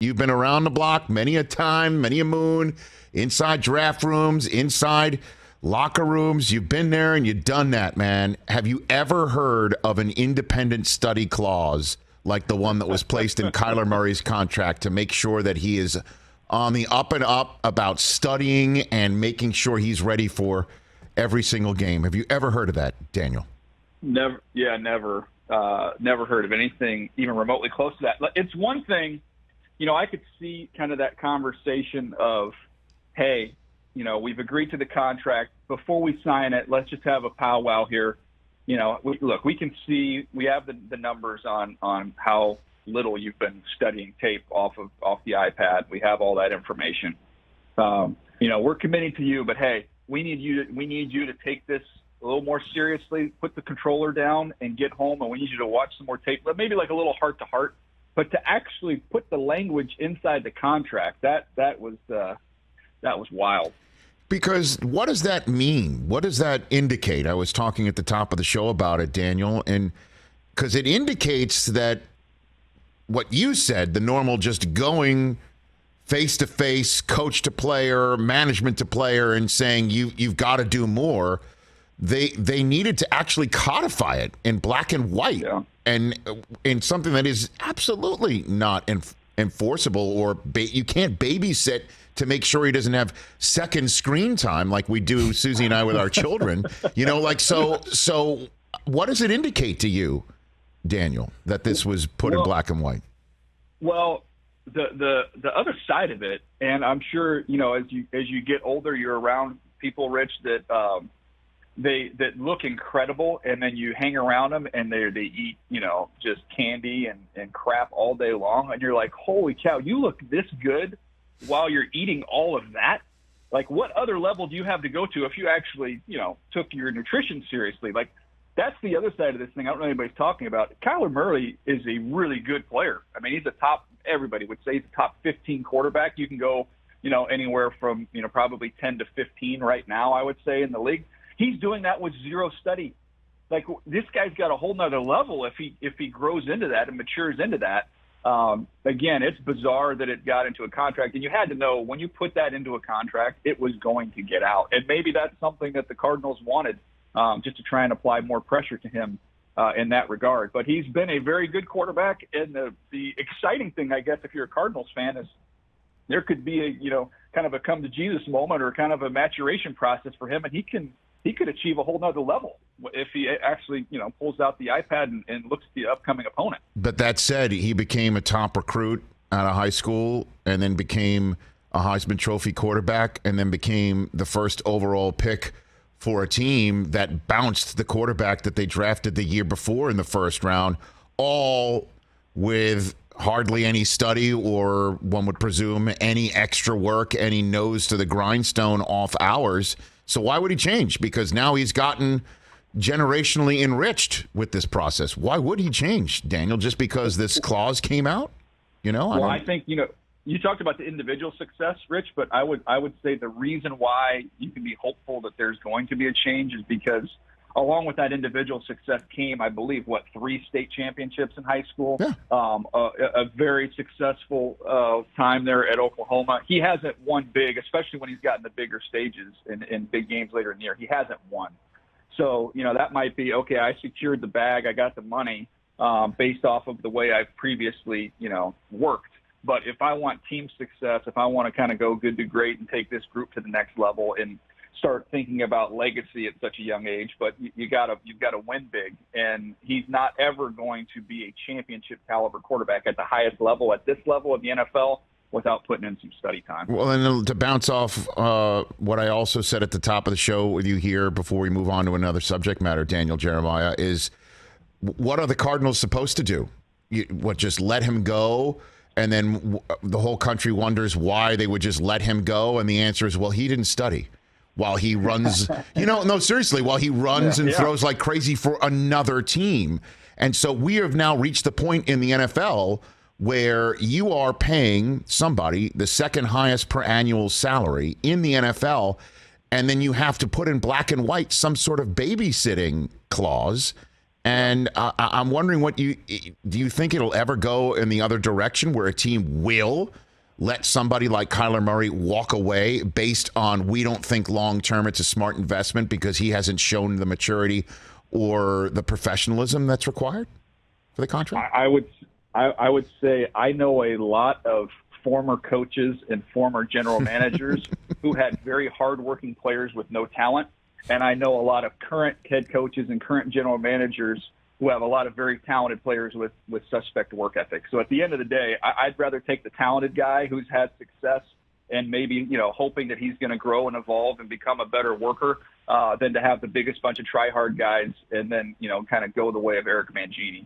You've been around the block many a time, many a moon, inside draft rooms, inside locker rooms. You've been there and you've done that, man. Have you ever heard of an independent study clause like the one that was placed in Kyler Murray's contract to make sure that he is on the up and up about studying and making sure he's ready for every single game? Have you ever heard of that, Daniel? Never. Yeah, never. Never heard of anything even remotely close to that. It's one thing, I could see kind of that conversation of, hey, we've agreed to the contract. Before we sign it, let's just have a powwow here. We can see, we have the numbers on how little you've been studying tape off the iPad. We have all that information. We're committing to you, but hey, we need you to take this a little more seriously, put the controller down and get home, and we need you to watch some more tape, maybe like a little heart-to-heart, but to actually put the language inside the contract, that was wild. Because what does that mean? What does that indicate? I was talking at the top of the show about it, Daniel, and because it indicates that what you said, the normal just going face-to-face, coach to player, management to player, and saying you've got to do more, they needed to actually codify it in black and white, and in something that is absolutely not enforceable, or you can't babysit to make sure he doesn't have second screen time like we do, Susie and I, with our children. So what does it indicate to you, Daniel, that this was put in black and white? Well, the other side of it, and I'm sure, as you get older, you're around people, Rich, that that look incredible, and then you hang around them and they eat, just candy and crap all day long, and you're like, holy cow, you look this good while you're eating all of that? Like, what other level do you have to go to if you actually, took your nutrition seriously? Like, that's the other side of this thing I don't know anybody's talking about. Kyler Murray is a really good player. I mean, he's everybody would say he's a top 15 quarterback. You can go, anywhere from, probably 10 to 15 right now, I would say, in the league. He's doing that with zero study. Like, this guy's got a whole nother level if he grows into that and matures into that. Again, it's bizarre that it got into a contract, and you had to know when you put that into a contract, it was going to get out. And maybe that's something that the Cardinals wanted, just to try and apply more pressure to him in that regard. But he's been a very good quarterback, and the exciting thing, I guess, if you're a Cardinals fan, is there could be a kind of a come to Jesus moment, or kind of a maturation process for him, and he could achieve a whole nother level if he actually, pulls out the iPad and looks at the upcoming opponent. But that said, he became a top recruit out of high school, and then became a Heisman Trophy quarterback, and then became the first overall pick for a team that bounced the quarterback that they drafted the year before in the first round, all with hardly any study, or one would presume any extra work, any nose to the grindstone off hours. So why would he change? Because now he's gotten generationally enriched with this process. Why would he change, Daniel, just because this clause came out? I think, you talked about the individual success, Rich, but I would say the reason why you can be hopeful that there's going to be a change is because along with that individual success came, I believe, 3 state championships in high school, a very successful time there at Oklahoma. He hasn't won big, especially when he's gotten the bigger stages in big games later in the year. He hasn't won. So, that might be, okay, I secured the bag, I got the money based off of the way I've previously, worked. But if I want team success, if I want to kind of go good to great and take this group to the next level and start thinking about legacy at such a young age, but you've got to win big, and he's not ever going to be a championship caliber quarterback at the highest level, at this level of the NFL, without putting in some study time. Well, and to bounce off what I also said at the top of the show with you here before we move on to another subject matter, Daniel Jeremiah, is what are the Cardinals supposed to do? Just let him go? And then the whole country wonders why they would just let him go. And the answer is, well, he didn't study. While he runs, no, seriously, while he runs and throws like crazy for another team. And so we have now reached the point in the NFL where you are paying somebody the second highest per annual salary in the NFL, and then you have to put in black and white some sort of babysitting clause. And I'm wondering do you think it'll ever go in the other direction where a team will let somebody like Kyler Murray walk away based on we don't think long term it's a smart investment because he hasn't shown the maturity or the professionalism that's required for the contract? I would say I know a lot of former coaches and former general managers who had very hardworking players with no talent. And I know a lot of current head coaches and current general managers who have a lot of very talented players with suspect work ethic. So at the end of the day, I'd rather take the talented guy who's had success and maybe, hoping that he's going to grow and evolve and become a better worker than to have the biggest bunch of try-hard guys and then, kind of go the way of Eric Mangini.